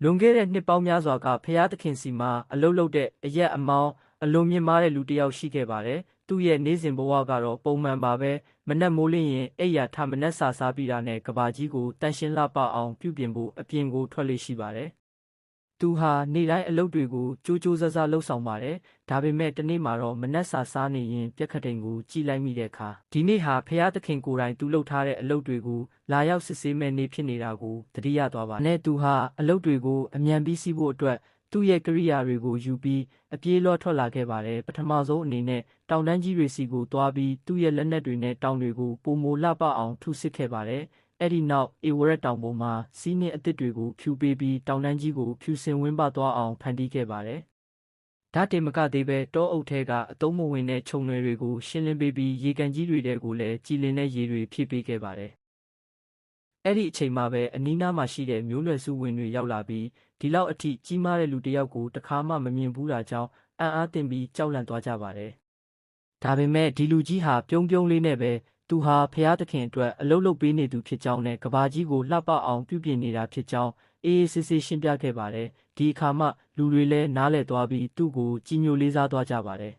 လွန်ခဲ့တဲ့နှစ်ပေါင်းများစွာကဖျားသခင်စီမှာအလုလုတဲ့အရက်အမောင်းအလွန်မြင့်မားတဲ့လူတစ်ယောက်ရှိခဲ့ပါတယ်။သူ့ရဲ့နေ့စဉ်ဘဝကတော့ပုံမှန်ပါပဲ။မနက်မိုးလင်းရင်အိပ်ယာထမနက်စာစားပြီးတာနဲ့ကဘာကြီးကိုတန့်ရှင်းလှပအောင်ပြုပြင်ဖို့အပြင်ကိုထွက်လေ့ရှိပါတယ်။သူဟာနေ့တိုင်းအလုပ်တွေကိုကြိုးကြိုးစားစားလုပ်ဆောင်ပါတယ်။ဒါပေမဲ့တနေ့မှာတော့မနက်စာစားနေရင်ပြက်ခတိန်ကိုကြည့်လိုက်မိတဲ့အခါဒီနေ့ဟာဖျားသခင်ကိုယ်တိုင်သူလုပ်ထားတဲ့အလုပ်တွေကိုလာရောက်စစ်ဆေးမဲ့နေ့ဖြစ်နေတာကိုသတိရသွားပါနဲ့သူဟာအလုပ်တွေကိုအမြန်ပြီးစီးဖို့အတွက်သူ့ရဲ့ကိရိယာတွေကိုယူပြီးအပြေးလွှတ်ထွက်လာခဲ့ပါတယ်ပထမဆုံးအနေနဲ့တောင်တန်းကြီးတွေစီကိုသွားပြီးသူ့ရဲ့လက်နက်တွေနဲ့တောင်တွေကိုပုံမိုလှပအောင်ထုစစ်ခဲ့ပါတယ်အဲ့ဒီနောက်အေဝရက်တောင်ပေါ်မှာစီးနှင်းအသစ်တွေကိုဖြူပေးပြီးတောင်တန်းကြီးကိုဖြူစင်ဝင်းပသွားအောင်ဖန်တီးခဲ့ပါတယ်ဓာတ်တင်မကသေးပဲတောအုပ်ထဲကအတုံးမဝင်တဲ့ခြုံတွေတွေကိုရှင်းလင်းပေးပြီးရေကန်ကြီးတွေထဲကိုလည်းကြည်လင်တဲ့ရေတွေဖြည့်ပေးခဲ့ပါတယ်အဲ့ဒီအချိန်မှာပဲအနီးနားမှာရှိတဲ့မျိုးနွယ်စုဝင်တွေရောက်လာပြီးဒီလောက်အထိကြီးမားတဲ့လူတစ်ယောက်ကိုတခါမှမမြင်ဘူးတာကြောင့်အံ့အားသင့်ပြီးကြောက်လန့်သွားကြပါတယ်ဒါပေမဲ့ဒီလူကြီးဟာပြုံးပြုံးလေးနဲ့ပဲသူဟာဖျားသခင်အတွက်အလုပ်လုပ်ပေးနေသူဖြစ်ကြောင်းနဲ့ကဘာကြီးကိုလှပအောင်ပြုပြင်နေတာဖြစ်ကြောင်းအေးအေးဆေးဆေးရှင်းပြခဲ့ပါတယ်ဒီအခါမှလူတွေလည်းနားလည်သွားပြီးသူ့ကိုကြီးညိုလေးစားသွားကြပါတယ်